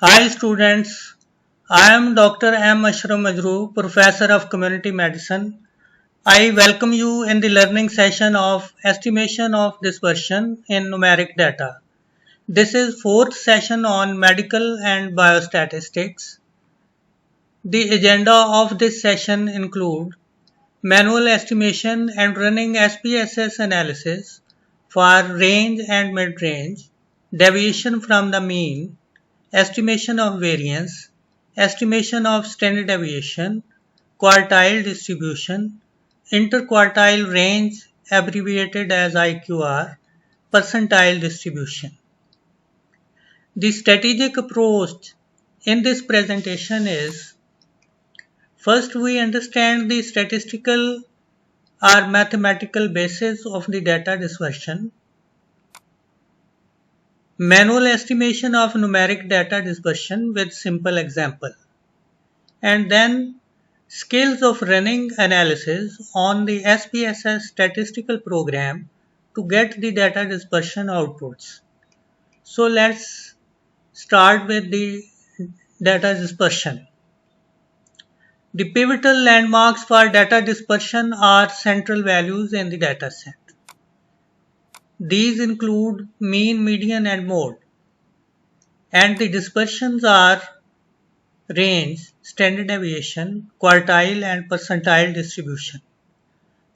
Hi students, I am Dr. M. Ashram Majroo, Professor of Community Medicine. I welcome you in the learning session of Estimation of Dispersion in Numeric Data. This is fourth session on Medical and Biostatistics. The agenda of this session include manual estimation and running SPSS analysis for range and mid-range, deviation from the mean, estimation of variance, estimation of standard deviation, quartile distribution, interquartile range abbreviated as IQR, percentile distribution. The strategic approach in this presentation is: first we understand the statistical or mathematical basis of the data dispersion, manual estimation of numeric data dispersion with simple example, and then skills of running analysis on the SPSS statistical program to get the data dispersion outputs. So let's start with the data dispersion. The pivotal landmarks for data dispersion are central values in the dataset. These include mean, median, and mode. And the dispersions are range, standard deviation, quartile, and percentile distribution.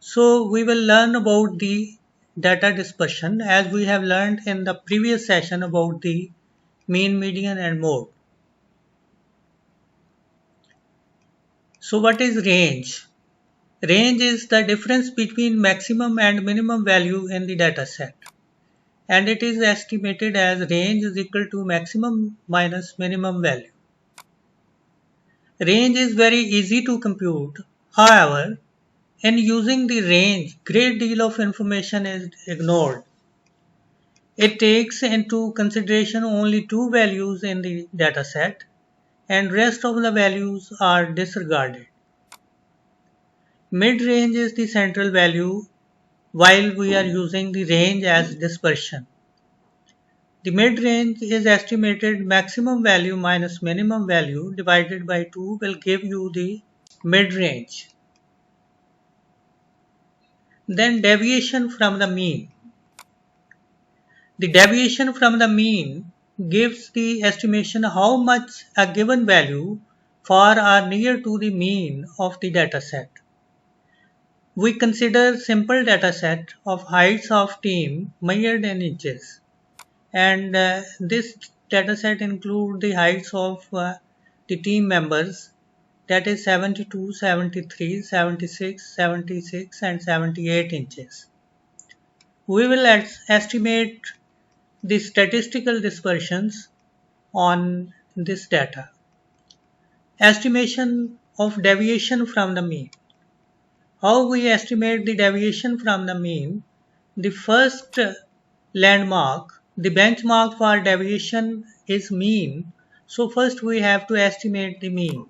So we will learn about the data dispersion as we have learned in the previous session about the mean, median, and mode. So what is range? Range is the difference between maximum and minimum value in the dataset, and it is estimated as range is equal to maximum minus minimum value. Range is very easy to compute. However, in using the range, great deal of information is ignored. It takes into consideration only two values in the dataset, and rest of the values are disregarded. Mid-range is the central value while we are using the range as dispersion. The mid-range is estimated maximum value minus minimum value divided by 2 will give you the mid-range. Then deviation from the mean. The deviation from the mean gives the estimation how much a given value far or near to the mean of the dataset. We consider simple dataset of heights of team measured in inches, and this dataset includes the heights of the team members, that is 72, 73, 76, 76 and 78 inches. We will estimate the statistical dispersions on this data. Estimation of deviation from the mean. How we estimate the deviation from the mean? The first landmark, the benchmark for deviation is mean. So first we have to estimate the mean.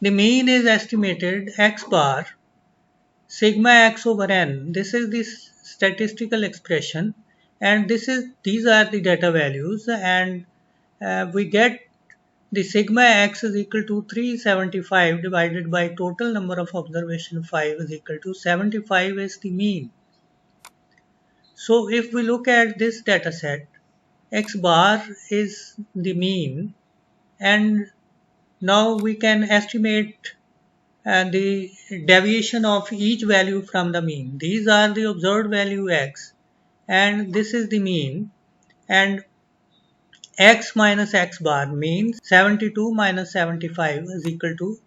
The mean is estimated x bar sigma x over n. This is the statistical expression, and these are the data values, and we get the sigma x is equal to 375 divided by total number of observation 5 is equal to 75 is the mean. So if we look at this data set, x bar is the mean, and now we can estimate the deviation of each value from the mean. These are the observed value x, and this is the mean, and x minus x bar means 72 minus 75 is equal to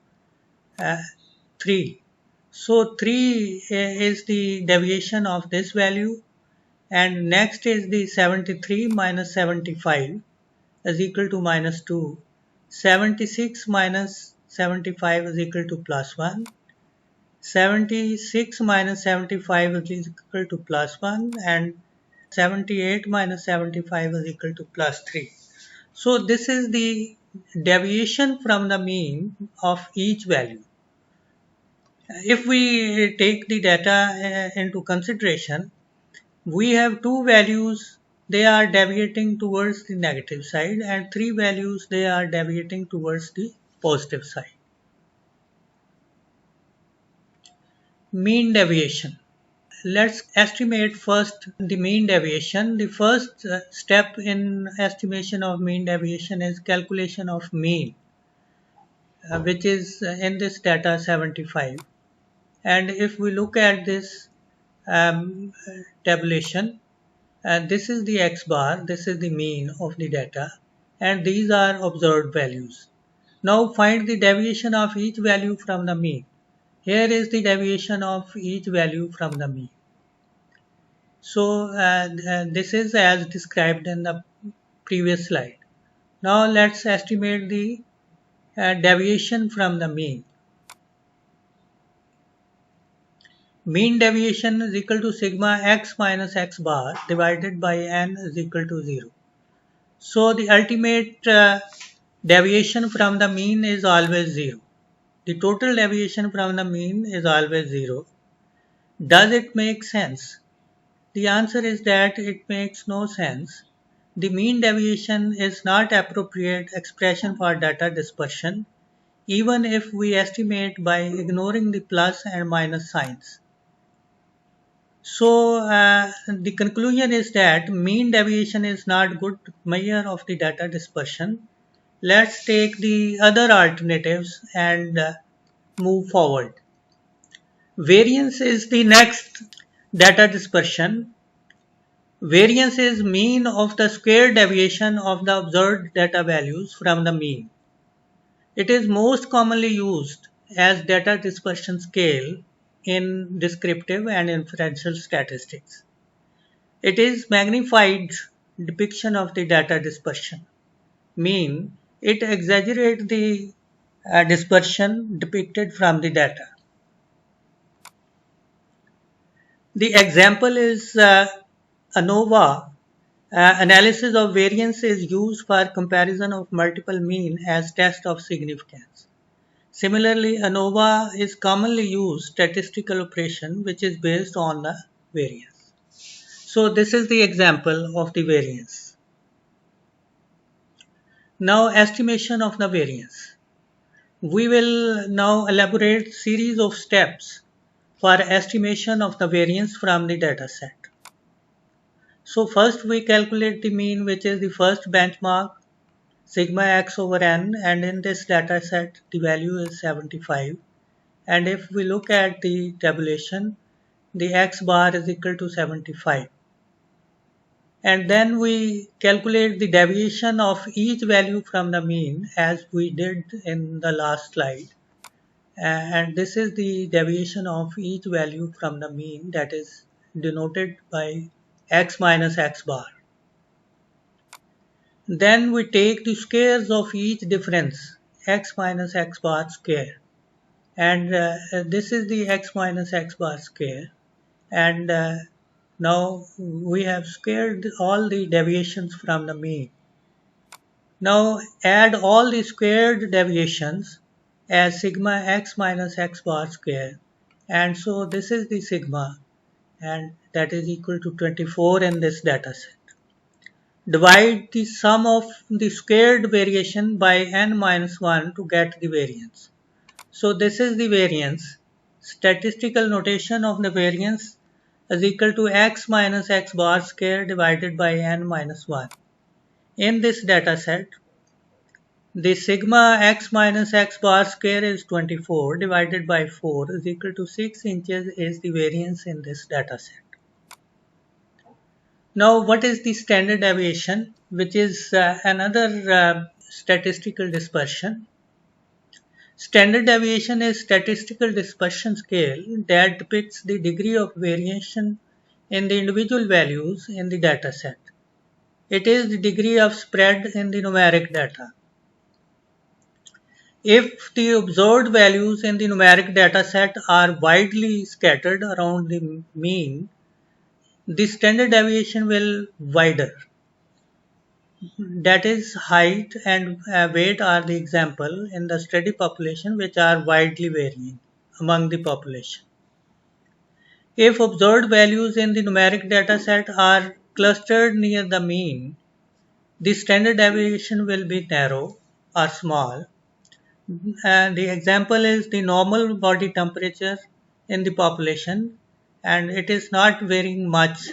3. So 3 is the deviation of this value, and next is the 73 minus 75 is equal to minus 2. 76 minus 75 is equal to plus 1. 76 minus 75 is equal to plus 1, and 78 minus 75 is equal to plus 3. So this is the deviation from the mean of each value. If we take the data into consideration, we have two values they are deviating towards the negative side, and 3 values they are deviating towards the positive side. Mean deviation. Let's estimate first the mean deviation. The first step in estimation of mean deviation is calculation of mean, which is in this data 75. And if we look at this tabulation, this is the x bar, this is the mean of the data, and these are observed values. Now find the deviation of each value from the mean. Here is the deviation of each value from the mean. So this is as described in the previous slide. Now let's estimate the deviation from the mean. Mean deviation is equal to sigma x minus x bar divided by n is equal to 0. So the ultimate deviation from the mean is always 0. The total deviation from the mean is always 0. Does it make sense? The answer is that it makes no sense. The mean deviation is not appropriate expression for data dispersion, even if we estimate by ignoring the plus and minus signs. So the conclusion is that mean deviation is not good measure of the data dispersion. Let's take the other alternatives and move forward. Variance is the next data dispersion. Variance is mean of the square deviation of the observed data values from the mean. It is most commonly used as data dispersion scale in descriptive and inferential statistics. It is magnified depiction of the data dispersion. Mean, it exaggerates the dispersion depicted from the data. The example is ANOVA. Analysis of variance is used for comparison of multiple mean as test of significance. Similarly, ANOVA is commonly used statistical operation which is based on the variance. So this is the example of the variance. Now estimation of the variance. We will now elaborate series of steps for estimation of the variance from the data set. So first we calculate the mean, which is the first benchmark, sigma x over n, and in this data set the value is 75. And if we look at the tabulation, the x bar is equal to 75. And then we calculate the deviation of each value from the mean as we did in the last slide. And this is the deviation of each value from the mean, that is denoted by x minus x bar. Then we take the squares of each difference, x minus x bar square, and this is the x minus x bar square, and now we have squared all the deviations from the mean. Now add all the squared deviations as sigma x minus x bar square, and so this is the sigma, and that is equal to 24 in this data set. Divide the sum of the squared variation by n minus 1 to get the variance. So this is the variance. Statistical notation of the variance is equal to x minus x bar square divided by n minus 1. In this data set, the sigma x minus x bar square is 24 divided by 4 is equal to 6 inches is the variance in this data set. Now what is the standard deviation, which is another statistical dispersion? Standard deviation is statistical dispersion scale that depicts the degree of variation in the individual values in the data set. It is the degree of spread in the numeric data. If the observed values in the numeric data set are widely scattered around the mean, the standard deviation will wider. That is, height and weight are the example in the study population which are widely varying among the population. If observed values in the numeric data set are clustered near the mean, the standard deviation will be narrow or small. And the example is the normal body temperature in the population, and it is not varying much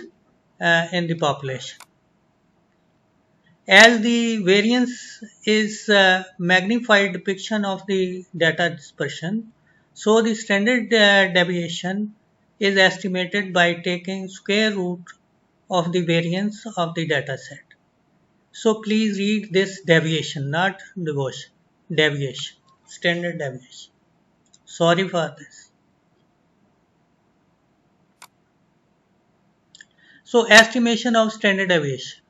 in the population. As the variance is a magnified depiction of the data dispersion, so the standard deviation is estimated by taking square root of the variance of the data set. So please read this deviation, not devotion, deviation, standard deviation. Sorry for this. So estimation of standard deviation.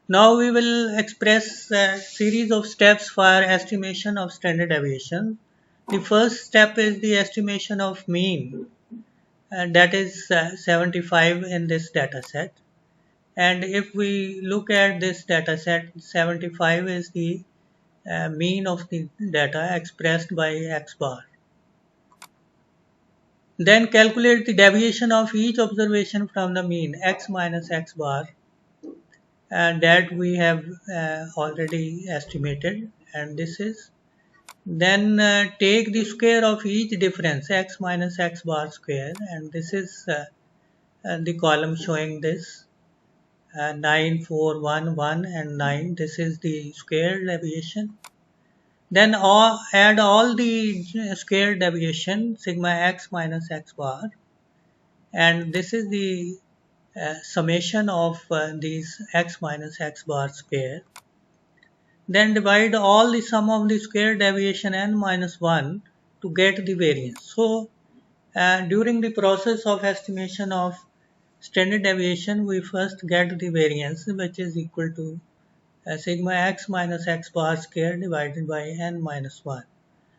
Now we will express a series of steps for estimation of standard deviation. The first step is the estimation of mean, and that is 75 in this data set. And if we look at this data set, 75 is the mean of the data expressed by x bar. Then calculate the deviation of each observation from the mean, x minus x bar, and that we have already estimated, and this is. Then take the square of each difference, x minus x bar square, and this is the column showing this 9, 4, 1, 1 and 9. This is the square deviation. Then add all the square deviation sigma x minus x bar, and this is the summation of these x minus x bar square. Then divide all the sum of the square deviation n minus 1 to get the variance. So during the process of estimation of standard deviation, we first get the variance, which is equal to sigma x minus x bar square divided by n minus 1.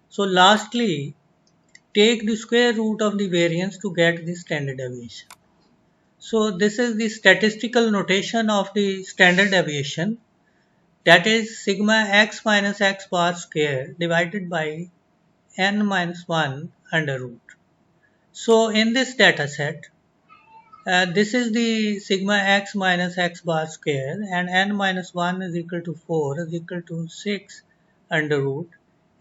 So lastly, take the square root of the variance to get the standard deviation. So this is the statistical notation of the standard deviation, that is sigma x minus x bar square divided by n minus 1 under root. So in this data set, this is the sigma x minus x bar square, and n minus 1 is equal to 4 is equal to 6 under root,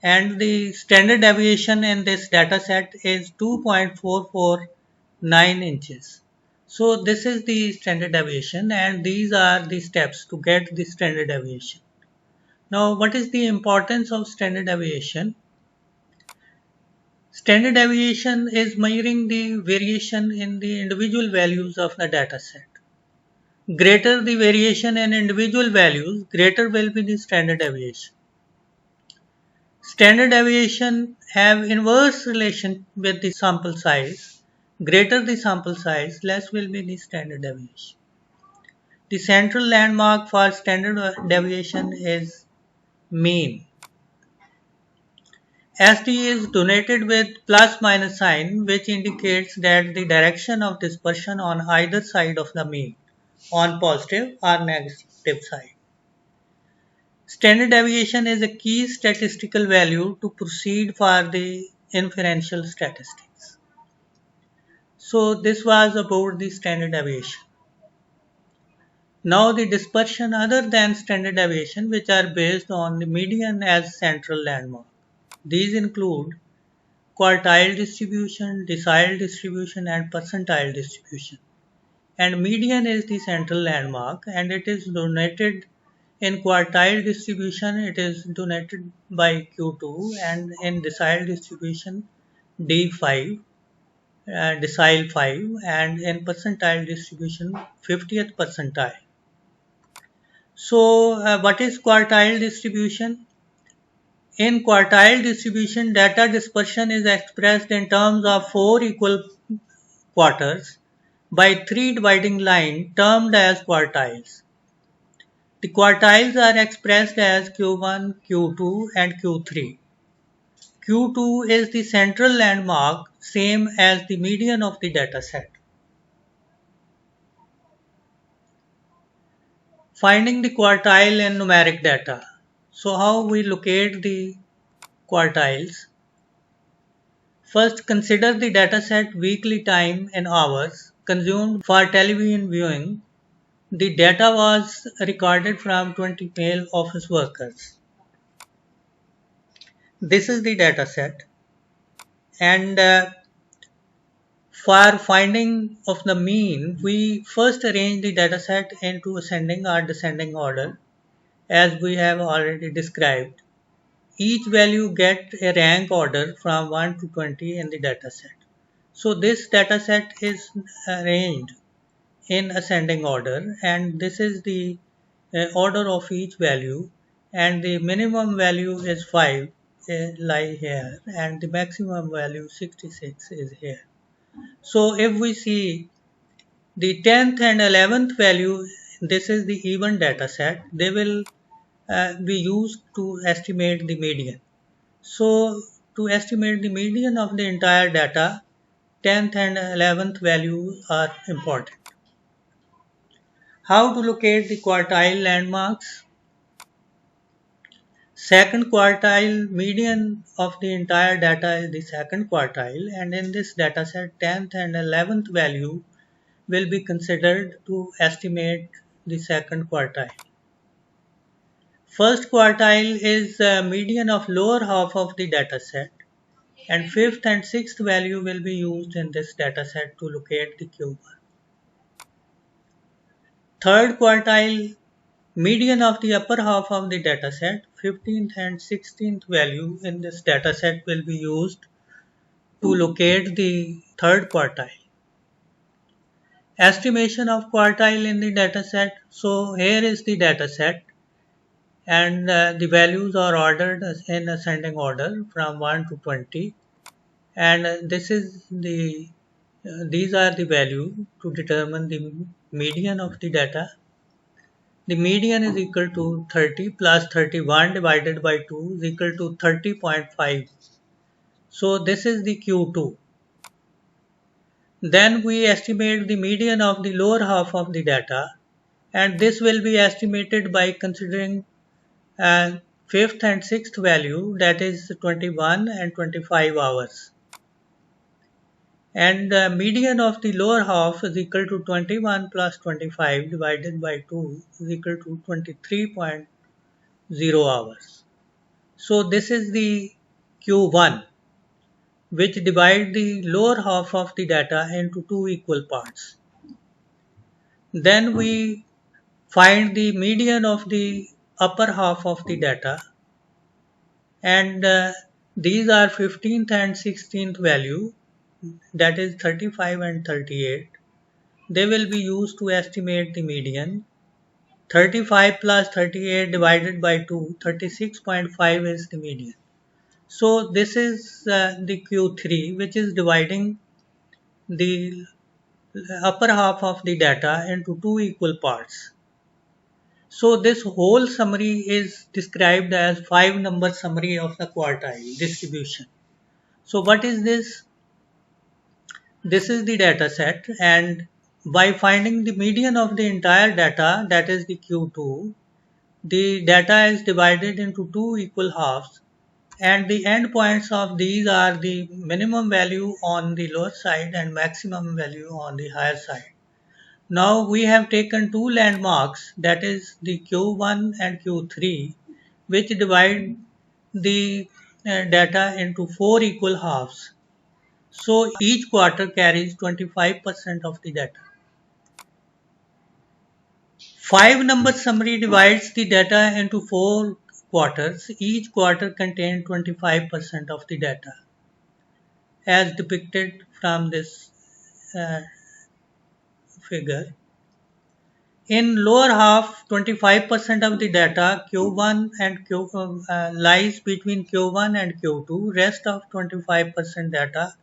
and the standard deviation in this data set is 2.449 inches. So this is the standard deviation, and these are the steps to get the standard deviation. Now, what is the importance of standard deviation? Standard deviation is measuring the variation in the individual values of the data set. Greater the variation in individual values, greater will be the standard deviation. Standard deviation have inverse relation with the sample size. Greater the sample size, less will be the standard deviation. The central landmark for standard deviation is mean. SD is denoted with plus minus sign, which indicates that the direction of dispersion on either side of the mean, on positive or negative side. Standard deviation is a key statistical value to proceed for the inferential statistics. So this was about the standard deviation. Now the dispersion other than standard deviation, which are based on the median as central landmark. These include quartile distribution, decile distribution and percentile distribution. And median is the central landmark, and it is denoted in quartile distribution, it is denoted by Q2, and in decile distribution D5, decile 5, and in percentile distribution 50th percentile. So what is quartile distribution? In quartile distribution, data dispersion is expressed in terms of 4 equal quarters by 3 dividing line termed as quartiles. The quartiles are expressed as Q1, Q2 and Q3. Q2 is the central landmark, same as the median of the data set. Finding the quartile in numeric data. So how we locate the quartiles? First, consider the dataset weekly time in hours consumed for television viewing. the data was recorded from 20 male office workers. This is the data set, and for finding of the mean, we first arrange the dataset into ascending or descending order, as we have already described. Each value gets a rank order from 1 to 20 in the dataset. So this dataset is arranged in ascending order, and this is the order of each value, and the minimum value is 5 lie here, and the maximum value 66 is here. So if we see the 10th and 11th value, this is the even data set, they will be used to estimate the median. So to estimate the median of the entire data, 10th and 11th values are important. How to locate the quartile landmarks? Second quartile, median of the entire data is the second quartile, and in this data set, 10th and 11th value will be considered to estimate the second quartile. First quartile is the median of lower half of the data set, and fifth and sixth value will be used in this data set to locate the Q1. Third quartile, median of the upper half of the data set, 15th and 16th value in this data set will be used to locate the third quartile. Estimation of quartile in the data set. So here is the data set, and the values are ordered in ascending order from 1 to 20, and this is the these are the value to determine the median of the data. The median is equal to 30 plus 31 divided by 2 is equal to 30.5. So this is the Q2. Then we estimate the median of the lower half of the data, and this will be estimated by considering fifth and sixth value, that is 21 and 25 hours. And the median of the lower half is equal to 21 plus 25 divided by 2 is equal to 23.0 hours. So this is the Q1, which divide the lower half of the data into two equal parts. Then we find the median of the upper half of the data, and these are 15th and 16th value, that is 35 and 38. They will be used to estimate the median. 35 plus 38 divided by 2, 36.5 is the median. So this is the Q3, which is dividing the upper half of the data into two equal parts. So this whole summary is described as 5-number summary of the quartile distribution. So what is this? This is the data set, and by finding the median of the entire data, that is the Q2, the data is divided into two equal halves, and the endpoints of these are the minimum value on the lower side and maximum value on the higher side. Now we have taken two landmarks, that is the Q1 and Q3, which divide the data into four equal halves. So each quarter carries 25% of the data. 5-number summary divides the data into four quarters. Each quarter contains 25% of the data, as depicted from this figure. In lower half, 25% of the data Q1 and Q lies between Q1 and Q2. Rest of 25% data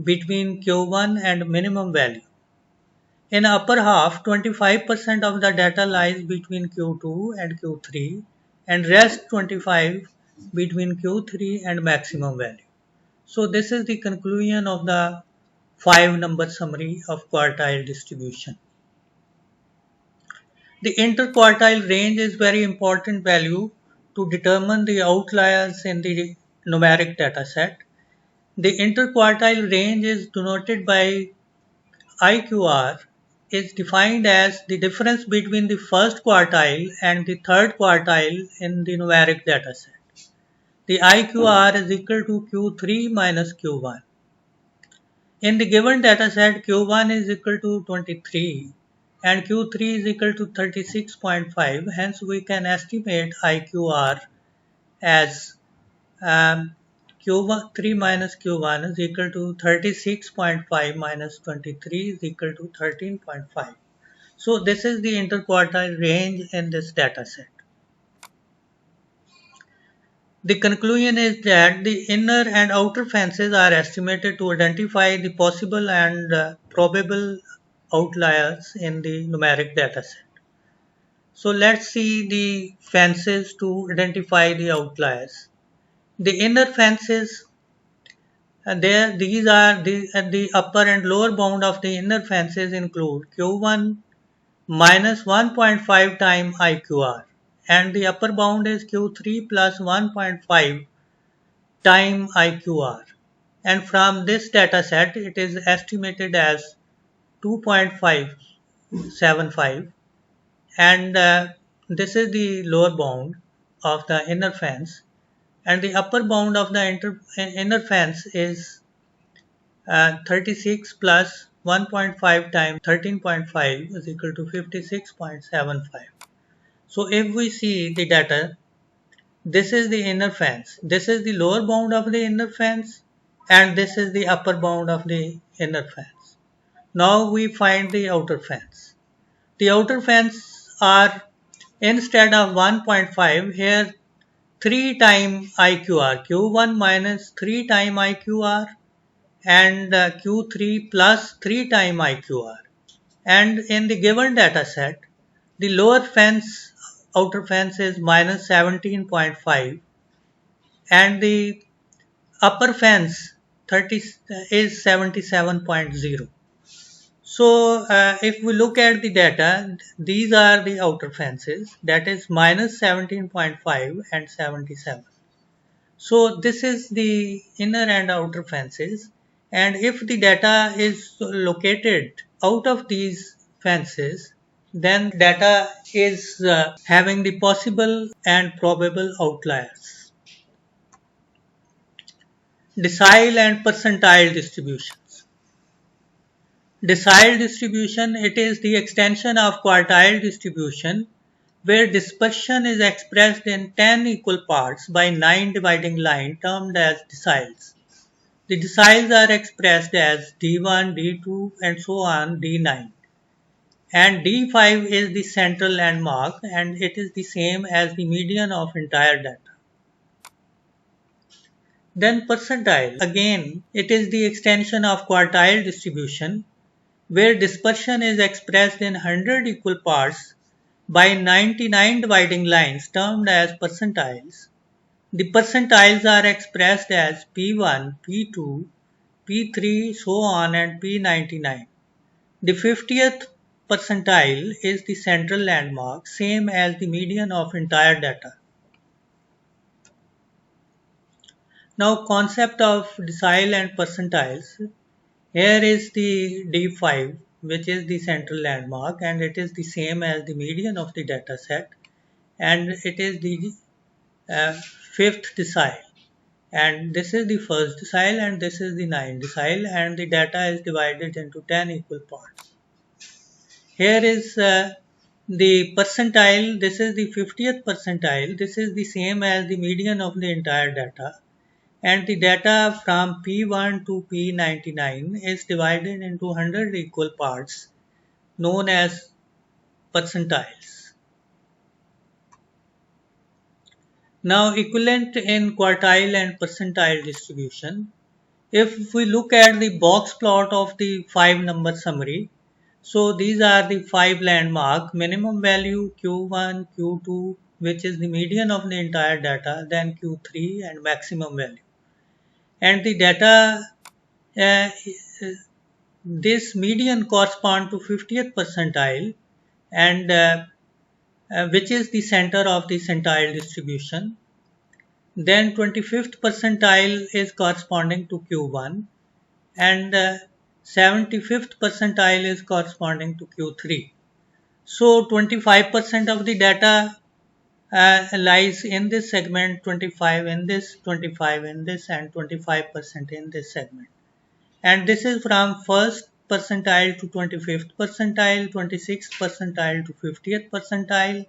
between Q1 and minimum value. In upper half, 25% of the data lies between Q2 and Q3, and rest 25 between Q3 and maximum value. So this is the conclusion of the 5-number summary of quartile distribution. The interquartile range is very important value to determine the outliers in the numeric data set. The interquartile range is denoted by IQR, is defined as the difference between the first quartile and the third quartile in the numeric dataset. The IQR is equal to Q3 minus Q1. In the given dataset, Q1 is equal to 23 and Q3 is equal to 36.5. Hence, we can estimate IQR as Q3 minus Q1 is equal to 36.5 minus 23 is equal to 13.5. So this is the interquartile range in this dataset. The conclusion is that the inner and outer fences are estimated to identify the possible and probable outliers in the numeric dataset. So let's see the fences to identify the outliers. The inner fences, these are the upper and lower bound of the inner fences include Q1 minus 1.5 time IQR, and the upper bound is Q3 plus 1.5 time IQR, and from this data set it is estimated as 2.575, and this is the lower bound of the inner fence, and the upper bound of the inner fence is 36 plus 1.5 times 13.5 is equal to 56.75. So if we see the data, this is the inner fence, this is the lower bound of the inner fence, and this is the upper bound of the inner fence. Now we find the outer fence. The outer fence are, instead of 1.5, here 3 time IQR, Q1 minus 3 time IQR, and Q3 plus 3 time IQR. And in the given data set, the lower fence, outer fence is minus 17.5, and the upper fence 30 is 77.0. So if we look at the data, these are the outer fences, that is minus 17.5 and 77. So this is the inner and outer fences, and if the data is located out of these fences, then data is having the possible and probable outliers. Decile and percentile distributions. Decile distribution, it is the extension of quartile distribution where dispersion is expressed in 10 equal parts by 9 dividing line termed as deciles. The deciles are expressed as D1, D2 and so on D9. And D5 is the central landmark and it is the same as the median of entire data. Then percentile, again it is the extension of quartile distribution where dispersion is expressed in 100 equal parts by 99 dividing lines termed as percentiles. The percentiles are expressed as P1, P2, P3, so on and P99. The 50th percentile is the central landmark, same as the median of entire data. Now concept of decile and percentiles. Here is the D5, which is the central landmark, and it is the same as the median of the data set, and it is the fifth decile, and this is the first decile and this is the ninth decile, and the data is divided into 10 equal parts. Here is the percentile, this is the 50th percentile, this is the same as the median of the entire data, and the data from P1 to P99 is divided into 100 equal parts known as percentiles. Now equivalent in quartile and percentile distribution. If we look at the box plot of the 5 number summary, so these are the 5 landmark: minimum value Q1, Q2, which is the median of the entire data, then Q3 and maximum value. And the data, this median correspond to 50th percentile, and which is the center of the centile distribution. Then 25th percentile is corresponding to Q1, and 75th percentile is corresponding to Q3. So 25% of the data lies in this segment, 25 in this, 25 in this, and 25% in this segment. And this is from first percentile to 25th percentile, 26th percentile to 50th percentile,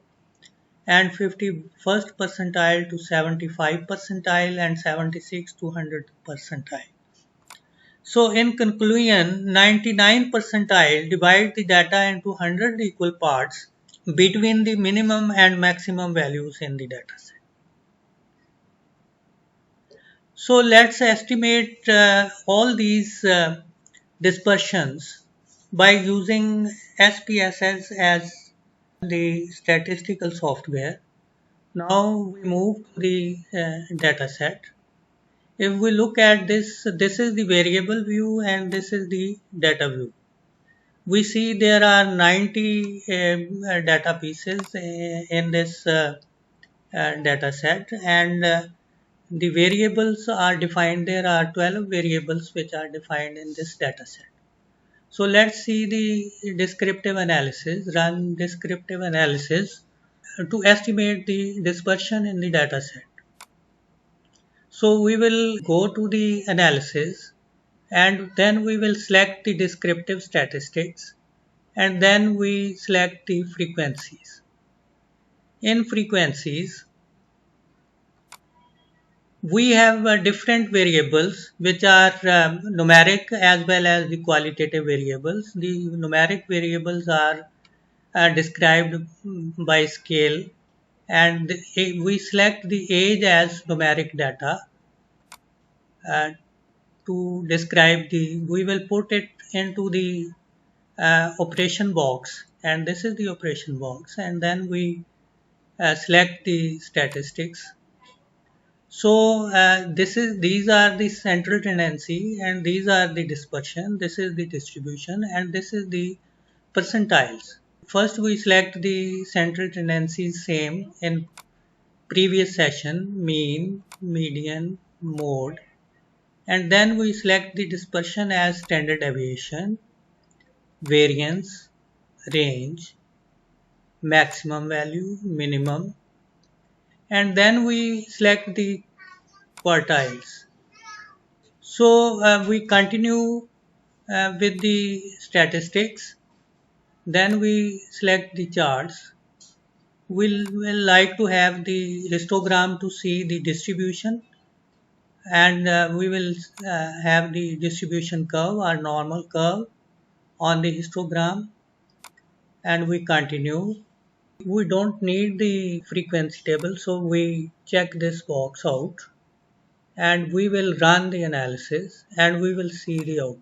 and 51st percentile to 75 percentile, and 76 to 100th percentile. So in conclusion, 99 percentile divide the data into 100 equal parts between the minimum and maximum values in the dataset. So let's estimate all these dispersions by using SPSS as the statistical software. Now we move to the data set. If we look at this, this is the variable view and this is the data view. We see there are 90 data pieces in this data set, and the variables are defined. There are 12 variables which are defined in this data set. So let's see the descriptive analysis, run descriptive analysis to estimate the dispersion in the data set. So we will go to the analysis and then we will select the descriptive statistics and then we select the frequencies. In frequencies, we have different variables which are numeric as well as the qualitative variables. The numeric variables are described by scale, and we select the age as numeric data uh, to describe we will put it into the operation box, and this is the operation box, and then we select the statistics. So these are the central tendency and these are the dispersion, this is the distribution, and this is the percentiles. First we select the central tendency same in previous session, mean, median, mode, and then we select the dispersion as standard deviation, variance, range, maximum value, minimum, and then we select the quartiles. So we continue with the statistics, then we select the charts. We'll like to have the histogram to see the distribution, and we will have the distribution curve or normal curve on the histogram, and we continue. We don't need the frequency table, so we check this box out and we will run the analysis and we will see the output.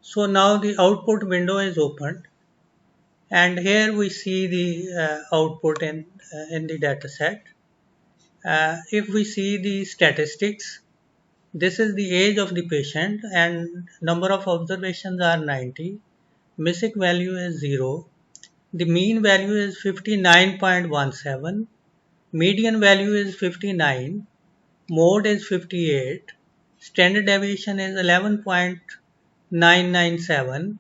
So now the output window is opened, and here we see the output in the data set. If we see the statistics, this is the age of the patient and number of observations are 90, MISIC value is 0, the mean value is 59.17, median value is 59, mode is 58, standard deviation is 11.997,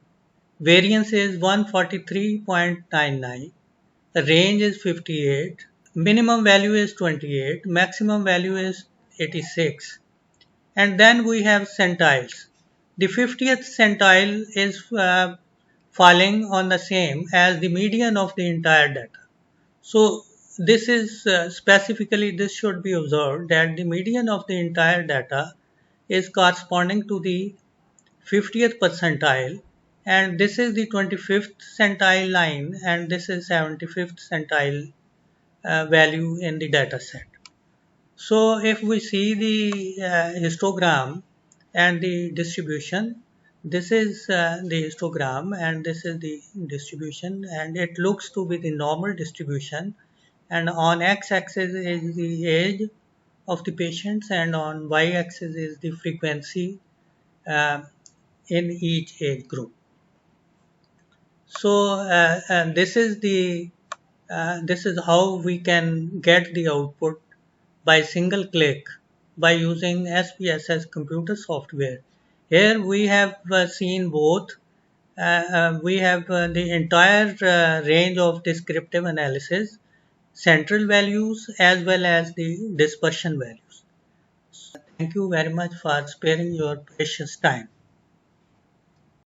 variance is 143.99, the range is 58, minimum value is 28, maximum value is 86, and then we have centiles. The 50th centile is falling on the same as the median of the entire data. So this is specifically, this should be observed that the median of the entire data is corresponding to the 50th percentile, and this is the 25th centile line, and this is 75th centile value in the data set. So if we see the histogram and the distribution, this is the histogram and this is the distribution, and it looks to be the normal distribution, and on x-axis is the age of the patients and on y-axis is the frequency uh, in each age group. So and this is how we can get the output by single click by using SPSS computer software. Here we have seen both. We have the entire range of descriptive analysis, central values as well as the dispersion values. Thank you very much for sparing your precious time.